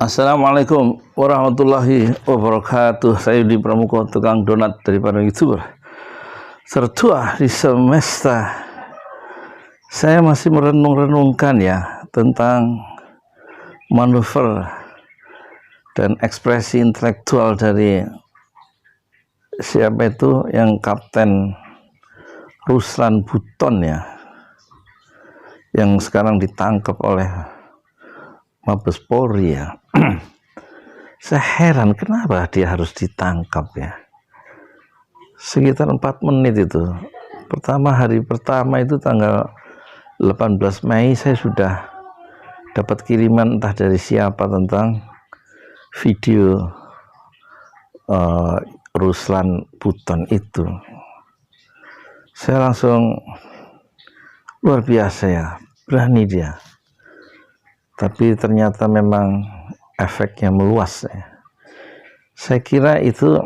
Assalamualaikum warahmatullahi wabarakatuh. Saya Yudi Pramuko, tukang donat dari para YouTuber. Tertua di semesta. Saya masih merenung-renungkan ya tentang manuver dan ekspresi intelektual dari siapa itu yang Kapten Ruslan Buton ya, yang sekarang ditangkap oleh Mabes Polri ya. Saya heran kenapa dia harus ditangkap ya. Sekitar 4 menit itu. Hari pertama itu tanggal 18 Mei saya sudah dapat kiriman entah dari siapa tentang video Ruslan Buton itu. Saya langsung luar biasa ya, berani dia. Tapi ternyata memang efeknya meluas ya. Saya kira itu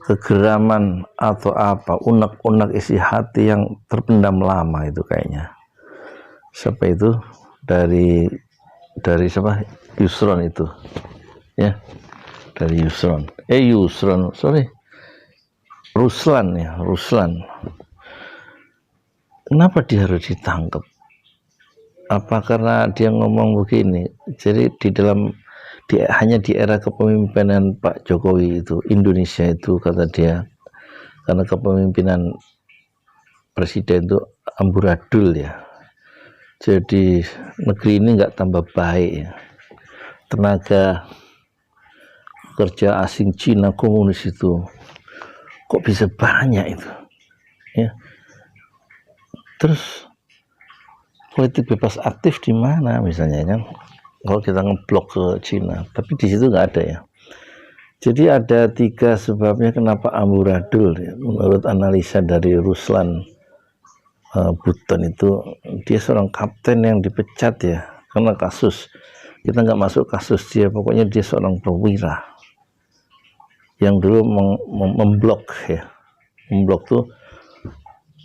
kegeraman atau apa, unek-unek isi hati yang terpendam lama itu kayaknya. Siapa itu? Dari siapa? Yusron itu ya, dari Ruslan ya, Ruslan. Kenapa dia harus ditangkap? Apa karena dia ngomong begini? Jadi hanya di era kepemimpinan Pak Jokowi itu, Indonesia itu kata dia, karena kepemimpinan presiden itu amburadul ya. Jadi negeri ini nggak tambah baik ya. Tenaga kerja asing Cina komunis itu kok bisa banyak itu ya. Terus politik bebas aktif di mana misalnya kan, kalau kita ngeblok ke Cina, tapi di situ nggak ada ya. Jadi ada 3 sebabnya kenapa amburadul ya. Menurut analisa dari Ruslan Buton itu, dia seorang kapten yang dipecat ya karena kasus, kita nggak masuk kasus dia, pokoknya dia seorang perwira yang dulu memblok ya, memblok tuh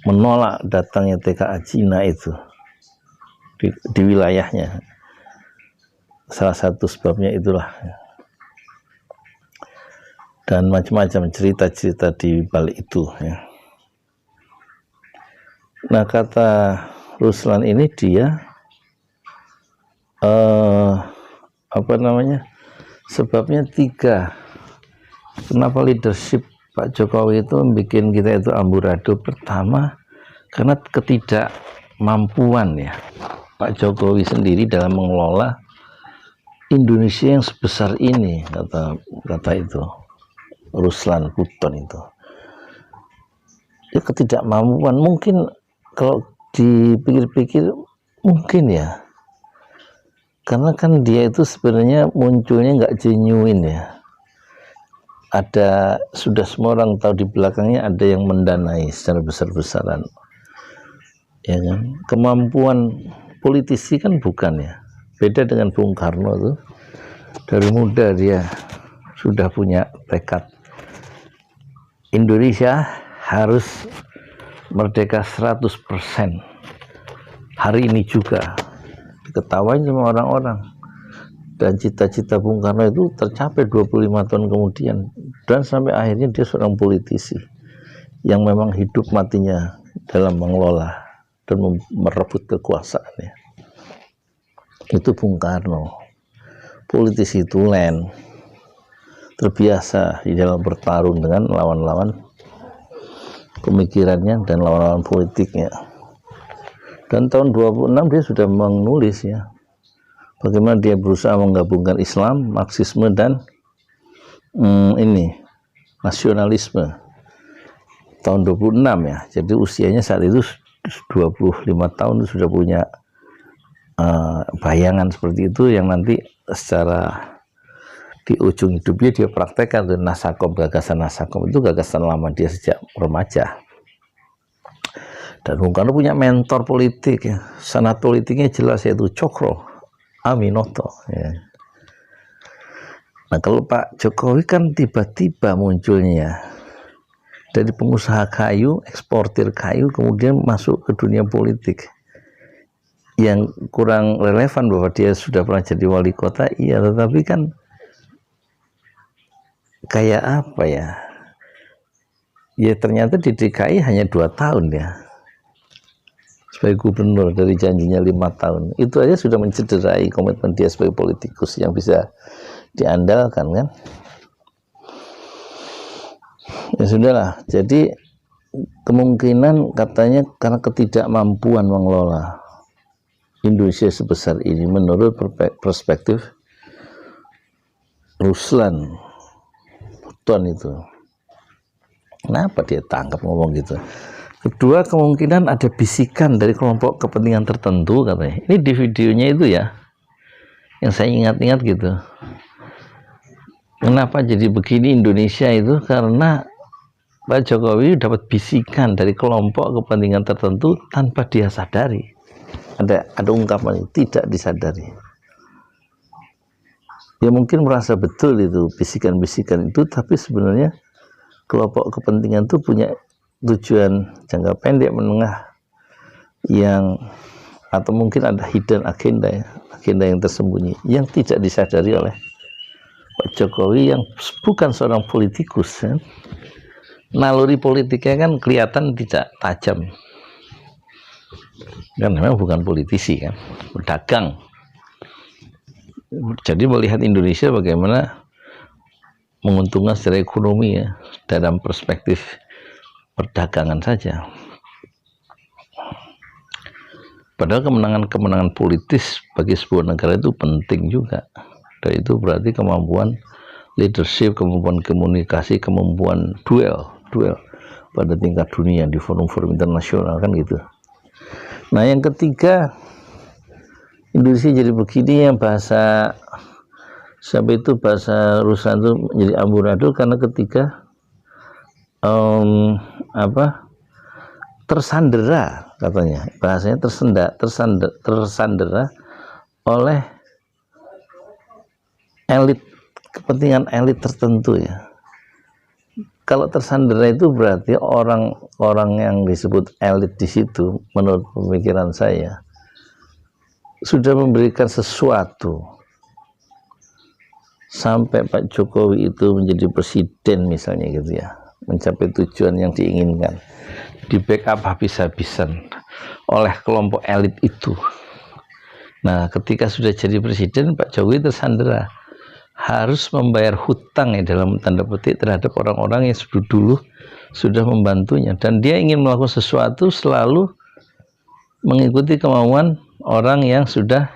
menolak datangnya TKA Cina itu di wilayahnya. Salah satu sebabnya itulah. Dan macam-macam cerita-cerita di balik itu ya. Nah, kata Ruslan ini dia sebabnya 3. Kenapa leadership Pak Jokowi itu bikin kita itu amburadul? Pertama, karena ketidakmampuan ya Pak Jokowi sendiri dalam mengelola Indonesia yang sebesar ini, kata itu Ruslan Buton itu. Ya, ketidakmampuan mungkin kalau dipikir-pikir mungkin ya, karena kan dia itu sebenarnya munculnya nggak genuine ya. Sudah semua orang tahu di belakangnya ada yang mendanai secara besar-besaran ya kan. Kemampuan politisi kan bukan ya, beda dengan Bung Karno tuh, dari muda dia sudah punya tekad Indonesia harus merdeka 100%. Hari ini juga diketawain sama orang-orang, dan cita-cita Bung Karno itu tercapai 25 tahun kemudian, dan sampai akhirnya dia seorang politisi yang memang hidup matinya dalam mengelola dan merebut kekuasaannya. Itu Bung Karno, politisi tulen, terbiasa di dalam bertarung dengan lawan-lawan pemikirannya dan lawan-lawan politiknya. Dan tahun 26 dia sudah menulis ya, bagaimana dia berusaha menggabungkan Islam, Marxisme, dan nasionalisme. Tahun 26 ya, jadi usianya saat itu 25 tahun sudah punya bayangan seperti itu, yang nanti secara di ujung hidupnya dia praktekkan tuh Nasakom. Gagasan Nasakom itu gagasan lama dia sejak remaja. Dan Bung Karno punya mentor politik ya, sanat politiknya jelas, yaitu Cokro Aminoto ya. Nah, kalau Pak Jokowi kan tiba-tiba munculnya dari pengusaha kayu, eksportir kayu, kemudian masuk ke dunia politik. yang kurang relevan bahwa dia sudah pernah jadi wali kota, iya, tetapi kan kayak apa ya? Ya ternyata di DKI hanya 2 tahun ya sebagai gubernur dari janjinya 5 tahun. Itu aja sudah mencederai komitmen dia sebagai politikus yang bisa diandalkan kan. Ya sudahlah, jadi kemungkinan katanya karena ketidakmampuan mengelola Indonesia sebesar ini menurut perspektif Ruslan Puton itu. Kenapa dia tangkap ngomong gitu? Kedua, kemungkinan ada bisikan dari kelompok kepentingan tertentu katanya. Ini di videonya itu ya, yang saya ingat-ingat gitu. Kenapa jadi begini Indonesia itu? Karena Pak Jokowi dapat bisikan dari kelompok kepentingan tertentu tanpa dia sadari. Ada ungkapan itu, tidak disadari. Ya mungkin merasa betul itu bisikan-bisikan itu, tapi sebenarnya kelompok kepentingan itu punya tujuan jangka pendek, menengah, yang atau mungkin ada hidden agenda ya, agenda yang tersembunyi yang tidak disadari oleh Pak Jokowi yang bukan seorang politikus ya. Naluri politiknya kan kelihatan tidak tajam kan, memang bukan politisi kan, pedagang. Jadi melihat Indonesia bagaimana menguntungkan secara ekonomi ya, dalam perspektif perdagangan saja. Padahal kemenangan politis bagi sebuah negara itu penting juga. Dan itu berarti kemampuan leadership, kemampuan komunikasi, kemampuan duel pada tingkat dunia di forum-forum internasional kan gitu. Nah yang ketiga, Indonesia jadi begini ya, bahasa sampai itu bahasa Ruslan itu menjadi amburadul karena ketika tersandera, katanya bahasanya tersandera oleh elit, kepentingan elit tertentu ya. Kalau tersandera itu berarti orang-orang yang disebut elit di situ, menurut pemikiran saya, sudah memberikan sesuatu sampai Pak Jokowi itu menjadi presiden misalnya gitu ya, mencapai tujuan yang diinginkan, di backup habis-habisan oleh kelompok elit itu. Nah ketika sudah jadi presiden, Pak Jokowi tersandera, harus membayar hutang ya dalam tanda petik terhadap orang-orang yang dulu sudah membantunya, dan dia ingin melakukan sesuatu selalu mengikuti kemauan orang yang sudah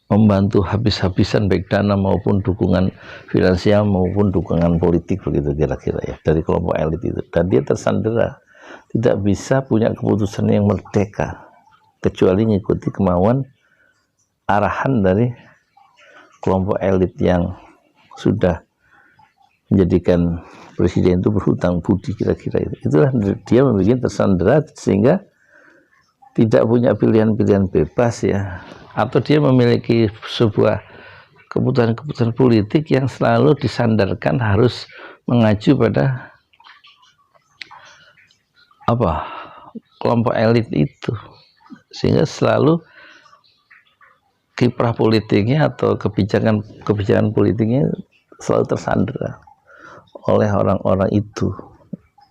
membantu habis-habisan baik dana maupun dukungan finansial maupun dukungan politik, begitu kira-kira ya, dari kelompok elit itu. Dan dia tersandera, tidak bisa punya keputusan yang merdeka kecuali mengikuti kemauan arahan dari kelompok elit yang sudah menjadikan presiden itu berhutang budi, kira-kira itu. Itulah dia membuat tersandera sehingga tidak punya pilihan-pilihan bebas ya, atau dia memiliki sebuah keputusan-keputusan politik yang selalu disandarkan harus mengacu pada kelompok elit itu, sehingga selalu kiprah politiknya atau kebijakan politiknya selalu tersandera oleh orang-orang itu.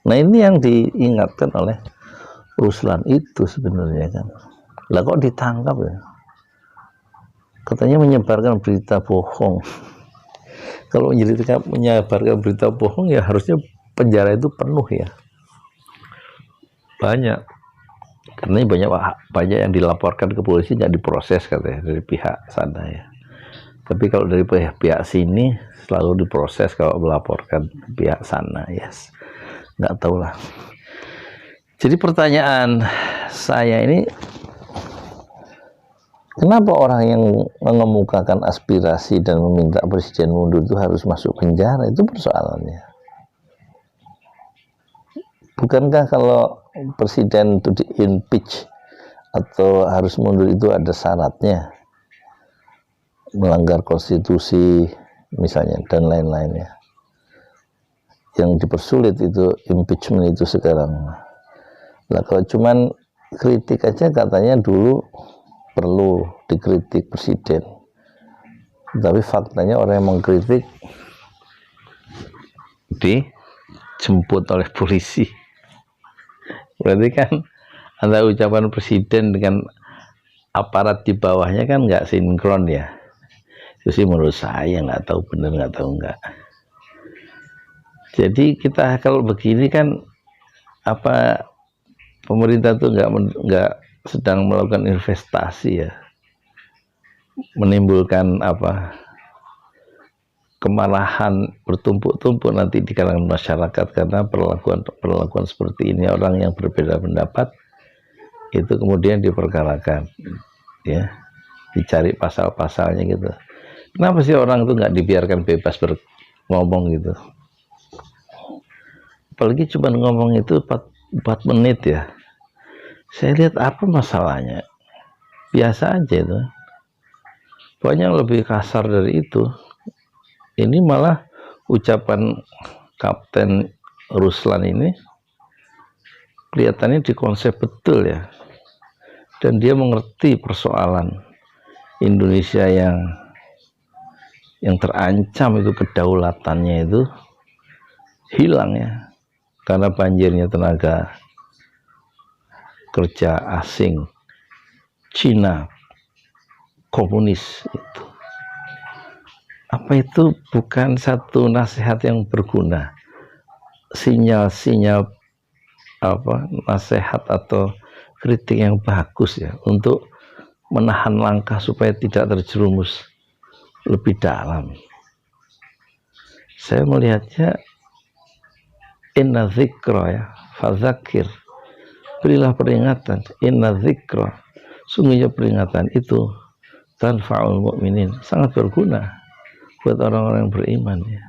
Nah ini yang diingatkan oleh Ruslan itu sebenarnya kan. Lah kok ditangkap ya? Katanya menyebarkan berita bohong. Kalau menyebarkan berita bohong ya harusnya penjara itu penuh ya. Banyak. Karena banyak yang dilaporkan ke polisi nggak diproses katanya dari pihak sana ya. Tapi kalau dari pihak sini selalu diproses kalau melaporkan pihak sana ya. Nggak tahu lah. Jadi pertanyaan saya ini, kenapa orang yang mengemukakan aspirasi dan meminta presiden mundur itu harus masuk penjara? Itu persoalannya. Bukankah kalau presiden itu di-impeach atau harus mundur itu ada syaratnya, melanggar konstitusi misalnya dan lain-lainnya, yang dipersulit itu impeachment itu sekarang. Nah kalau cuman kritik aja katanya dulu perlu dikritik presiden, tapi faktanya orang yang mengkritik dijemput oleh polisi. Berarti kan antara ucapan presiden dengan aparat di bawahnya kan nggak sinkron ya. Itu sih menurut saya, nggak tahu benar nggak tahu enggak. Jadi kita kalau begini kan apa, pemerintah tuh nggak sedang melakukan investasi ya, menimbulkan apa, kemarahan bertumpuk-tumpuk nanti di kalangan masyarakat karena perlakuan seperti ini. Orang yang berbeda pendapat itu kemudian diperkarakan ya, dicari pasal-pasalnya gitu. Kenapa sih orang itu nggak dibiarkan bebas ngomong gitu? Apalagi cuma ngomong itu 4 menit ya. Saya lihat apa masalahnya, biasa aja itu. Pokoknya lebih kasar dari itu. Ini malah ucapan Kapten Ruslan ini kelihatannya dikonsep betul ya, dan dia mengerti persoalan Indonesia yang terancam itu, kedaulatannya itu hilang ya karena banjirnya tenaga kerja asing, Cina, komunis itu. Apa itu bukan satu nasihat yang berguna, sinyal-sinyal apa, nasihat atau kritik yang bagus ya untuk menahan langkah supaya tidak terjerumus lebih dalam. Saya melihatnya inna dzikra ya fadzakir, berilah peringatan, inna dzikra, sungguhnya peringatan itu tanfa'ul mu'minin, sangat berguna buat orang-orang yang beriman ya.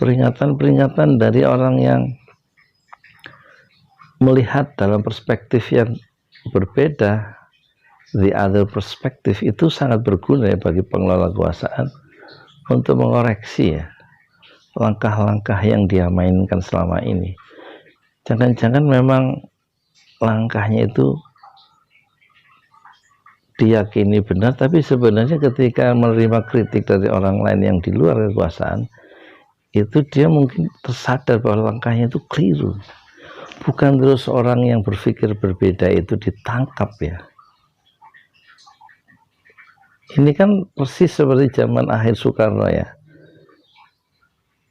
Peringatan-peringatan dari orang yang melihat dalam perspektif yang berbeda, the other perspective, itu sangat berguna ya bagi pengelola kekuasaan untuk mengoreksi ya langkah-langkah yang dia mainkan selama ini. Jangan-jangan memang langkahnya itu diyakini benar, tapi sebenarnya ketika menerima kritik dari orang lain yang di luar kekuasaan, itu dia mungkin tersadar bahwa langkahnya itu keliru. Bukan terus orang yang berpikir berbeda itu ditangkap ya. Ini kan persis seperti zaman akhir Soekarno ya.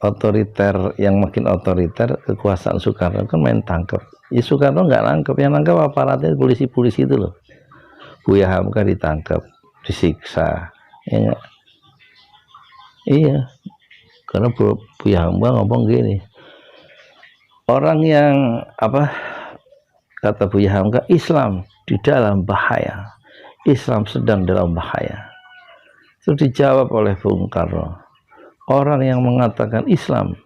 Otoriter, yang makin otoriter, kekuasaan Soekarno kan main tangkap. Ya Soekarno nggak nangkep, yang nangkep aparatnya polisi-polisi itu loh. Buya Hamka ditangkap, disiksa. Ya, iya, karena Buya Hamka ngomong gini, orang yang apa, kata Buya Hamka, Islam di dalam bahaya, Islam sedang dalam bahaya. Itu dijawab oleh Bung Karno, orang yang mengatakan Islam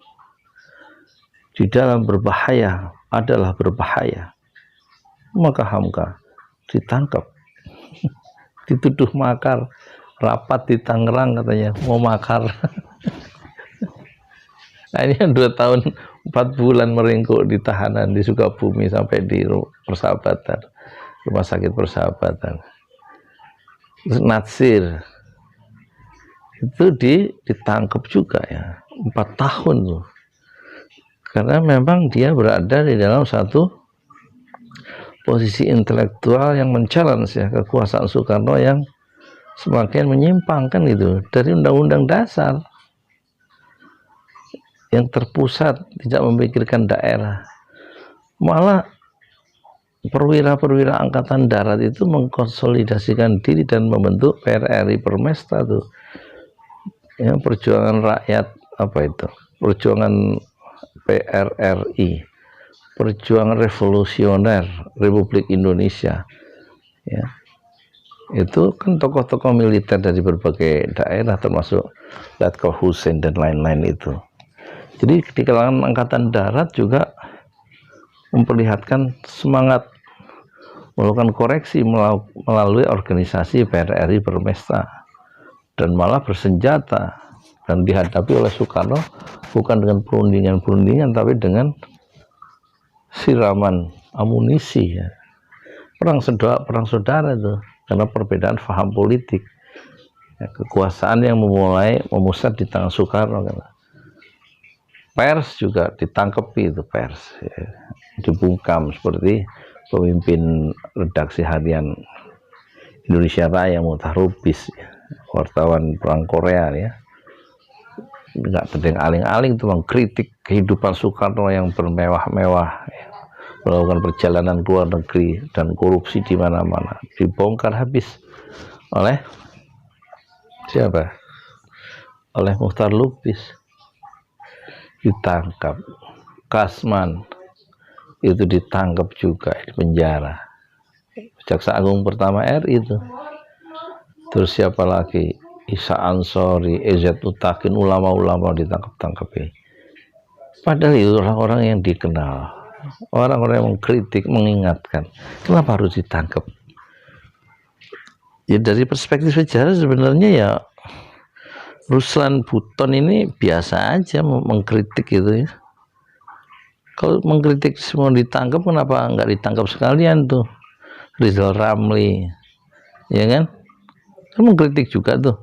di dalam berbahaya adalah berbahaya. Maka Hamka ditangkap, dituduh makar, rapat di Tangerang katanya mau makar. Nah ini 2 tahun 4 bulan meringkuk di tahanan di Sukabumi sampai di Persahabatan, Rumah Sakit Persahabatan. Terus Natsir itu ditangkap juga ya, 4 tahun tuh, karena memang dia berada di dalam satu posisi intelektual yang men-challenge ya kekuasaan Soekarno yang semakin menyimpang kan gitu dari undang-undang dasar yang terpusat, tidak memikirkan daerah. Malah perwira-perwira angkatan darat itu mengkonsolidasikan diri dan membentuk PRRI Permesta tuh ya, perjuangan rakyat, apa itu, perjuangan PRRI, perjuangan revolusioner Republik Indonesia ya. Itu kan tokoh-tokoh militer dari berbagai daerah termasuk Letkol Hussein dan lain-lain itu. Jadi di kalangan angkatan darat juga memperlihatkan semangat melakukan koreksi melalui organisasi PRRI Permesta, dan malah bersenjata, dan dihadapi oleh Soekarno bukan dengan perundingan-perundingan tapi dengan siraman amunisi ya. perang saudara itu karena perbedaan paham politik. Ya, kekuasaan yang memusat di tangan Soekarno kan. Pers juga ditangkepi itu pers, ya, dibungkam seperti pemimpin redaksi harian Indonesia Raya Mutahrubis, ya, wartawan perang Korea ya, nggak tedeng aling-aling itu mengkritik kehidupan Soekarno yang bermewah-mewah, ya, melakukan perjalanan ke luar negeri dan korupsi di mana-mana, dibongkar habis oleh siapa? Oleh Muchtar Lubis. Ditangkap. Kasman itu ditangkap juga, di penjara. Jaksa Agung pertama RI itu. Terus siapa lagi? Isa Ansori, EZ Utakin, ulama-ulama ditangkap-tangkap. Padahal itu orang-orang yang dikenal, orang-orang yang mengkritik, mengingatkan. Kenapa harus ditangkap? Ya dari perspektif sejarah sebenarnya ya Ruslan Buton ini biasa aja mengkritik gitu ya. Kalau mengkritik semua ditangkap, kenapa nggak ditangkap sekalian tuh Rizal Ramli, ya kan? Kan mengkritik juga tuh.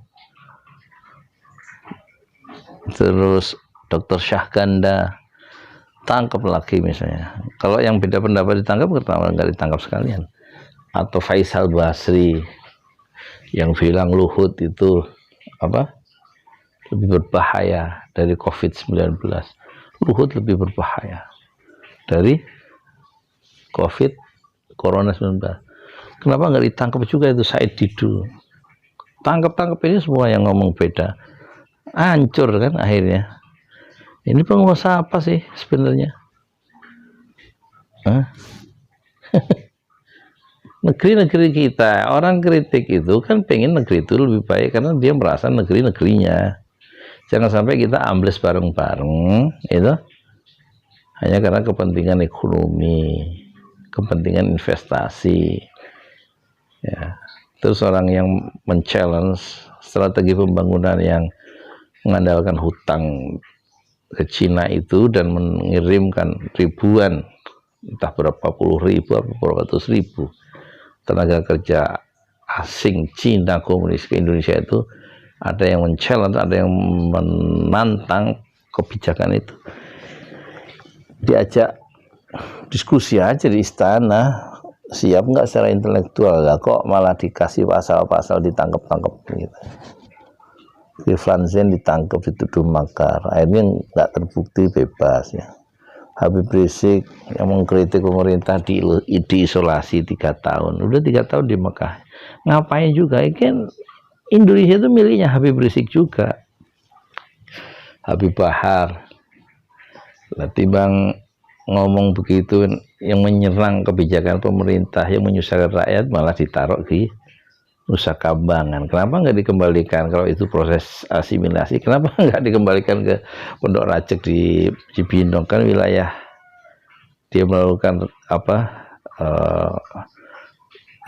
Terus Dr. Syahganda tangkap lagi misalnya. Kalau yang beda pendapat ditangkap, kenapa nggak ditangkap sekalian? Atau Faisal Basri yang bilang Luhut itu apa? Lebih berbahaya dari COVID-19. Luhut lebih berbahaya dari COVID Corona 19. Kenapa nggak ditangkap juga itu Said Didu? Tangkap ini semua yang ngomong beda. Hancur kan akhirnya. Ini penguasa apa sih sebenarnya? Negeri-negeri kita, orang kritik itu kan pengen negeri itu lebih baik karena dia merasa negerinya. Jangan sampai kita ambles bareng-bareng itu hanya karena kepentingan ekonomi, kepentingan investasi. Ya. Terus orang yang men-challenge strategi pembangunan yang mengandalkan hutang ke Cina itu dan mengirimkan ribuan, entah berapa puluh ribu atau berapa ratus ribu tenaga kerja asing Cina komunis ke Indonesia itu, ada yang men-challenge, ada yang menantang kebijakan itu. Diajak diskusi aja di istana, siap nggak secara intelektual, lah kok malah dikasih pasal-pasal ditangkap gitu. Kiflan Zain ditangkap dituduh makar, akhirnya nggak terbukti, bebas ya. Habib Rizik yang mengkritik pemerintah diisolasi 3 tahun, udah 3 tahun di Mekah, ngapain juga? Kan Indonesia itu miliknya Habib Rizik juga, Habib Bahar. Timbang ngomong begitu yang menyerang kebijakan pemerintah yang menyusahkan rakyat malah ditaruh di Nusa Kambangan. Kenapa nggak dikembalikan? Kalau itu proses asimilasi, kenapa nggak dikembalikan ke Pondok Racek di Cibinong? Kan wilayah dia melakukan apa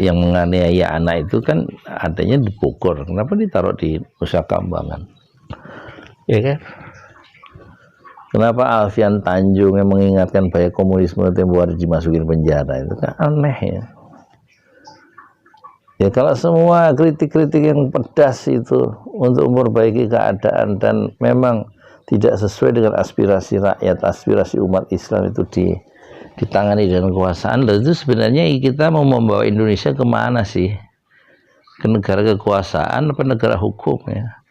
yang menganiaya anak itu kan adanya di Bogor. Kenapa ditaruh di Nusa Kambangan? Ya kan? Kenapa Alfian Tanjung yang mengingatkan bahaya komunisme tempo hari dimasukin penjara? Itu kan aneh ya. Ya kalau semua kritik-kritik yang pedas itu untuk memperbaiki keadaan dan memang tidak sesuai dengan aspirasi rakyat, aspirasi umat Islam itu ditangani dengan kekuasaan, lalu itu sebenarnya kita mau membawa Indonesia kemana sih? Ke negara kekuasaan apa negara hukum ya?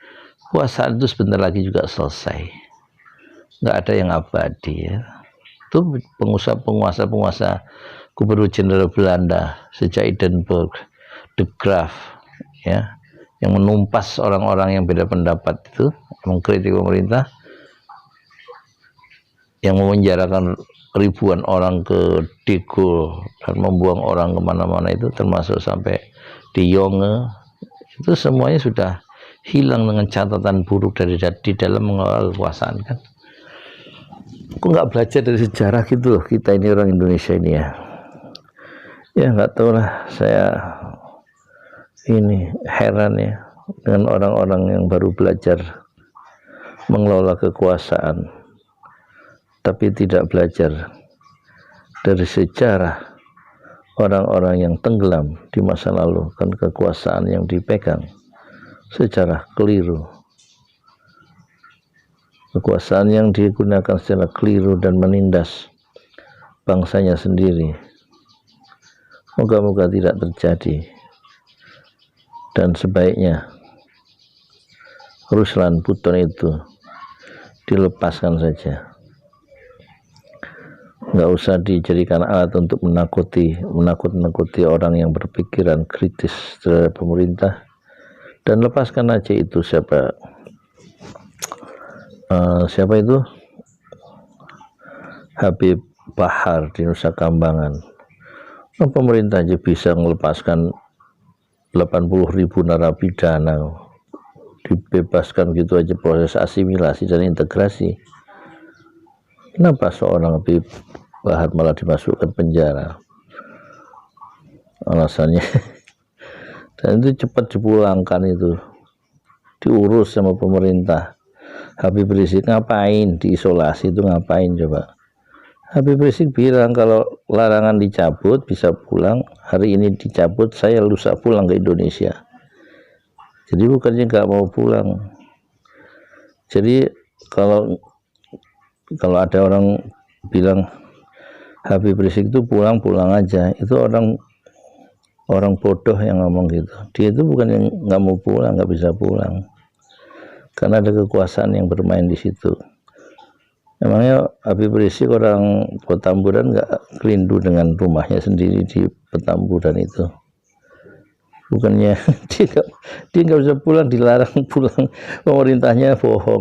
Kekuasaan itu sebentar lagi juga selesai, nggak ada yang abadi ya. Itu penguasa Gubernur Jenderal Belanda sejak Edinburgh, De Graaf ya, yang menumpas orang-orang yang beda pendapat itu, mengkritik pemerintah, yang memenjarakan ribuan orang ke De Gaulle dan membuang orang kemana-mana itu, termasuk sampai di Yonge, itu semuanya sudah hilang dengan catatan buruk dari di dalam mengelola kekuasaan kan. Kok nggak belajar dari sejarah gitu loh kita ini orang Indonesia ini ya. Ya nggak tahu lah, saya ini heran ya dengan orang-orang yang baru belajar mengelola kekuasaan tapi tidak belajar dari sejarah orang-orang yang tenggelam di masa lalu, kan kekuasaan yang dipegang secara keliru, kekuasaan yang digunakan secara keliru dan menindas bangsanya sendiri. Moga-moga tidak terjadi, dan sebaiknya Ruslan Buton itu dilepaskan saja, nggak usah dijadikan alat untuk menakut-nakuti orang yang berpikiran kritis terhadap pemerintah, dan lepaskan aja itu siapa itu Habib Bahar di Nusa Kambangan. Pemerintah aja bisa melepaskan 80.000 narapidana, dibebaskan gitu aja, proses asimilasi dan integrasi. Kenapa seorang Habib Bahar malah dimasukkan penjara? Alasannya dan itu cepat dipulangkan, itu diurus sama pemerintah. Habib Rizik ngapain diisolasi itu, ngapain coba? Habib Rizik bilang kalau larangan dicabut bisa pulang, hari ini dicabut, saya lusa pulang ke Indonesia. Jadi bukannya nggak mau pulang. Jadi kalau ada orang bilang Habib Rizik itu pulang aja, itu orang bodoh yang ngomong gitu. Dia itu bukan yang nggak mau pulang, nggak bisa pulang, karena ada kekuasaan yang bermain di situ. Emangnya Habib Rizik orang Petamburan nggak rindu dengan rumahnya sendiri di Petamburan itu? Bukannya dia nggak bisa pulang, dilarang pulang, pemerintahnya bohong,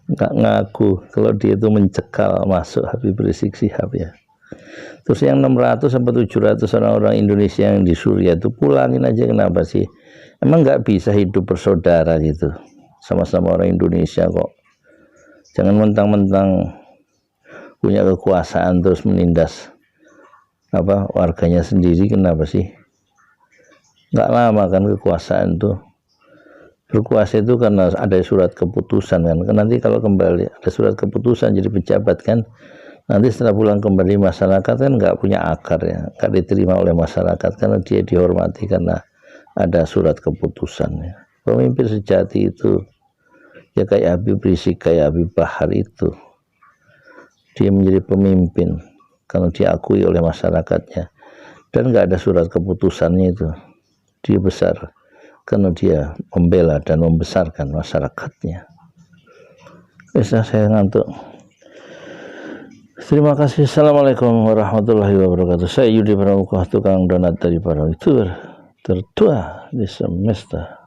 nggak ngaku kalau dia itu mencekal masuk Habib Rizik Sihab ya. Terus yang 600 sampai 700 orang Indonesia yang di Suriah itu pulangin aja, kenapa sih? Emang nggak bisa hidup bersaudara gitu, sama-sama orang Indonesia kok. Jangan mentang-mentang punya kekuasaan terus menindas warganya sendiri, kenapa sih? Nggak lama kan kekuasaan tuh, berkuasa itu karena ada surat keputusan kan. Nanti kalau kembali ada surat keputusan jadi pejabat kan, nanti setelah pulang kembali masyarakat kan nggak punya akar ya, nggak diterima oleh masyarakat karena dia dihormati karena ada surat keputusan ya. Pemimpin sejati itu ya kayak Habib Rizik, kayak Habib Bahar itu, dia menjadi pemimpin karena diakui oleh masyarakatnya, dan nggak ada surat keputusannya itu. Dia besar karena dia membela dan membesarkan masyarakatnya. Bisa saya ngantuk. Terima kasih. Assalamualaikum warahmatullahi wabarakatuh. Saya Yudi Pramuka, tukang donat dari para youtuber tertua di semesta.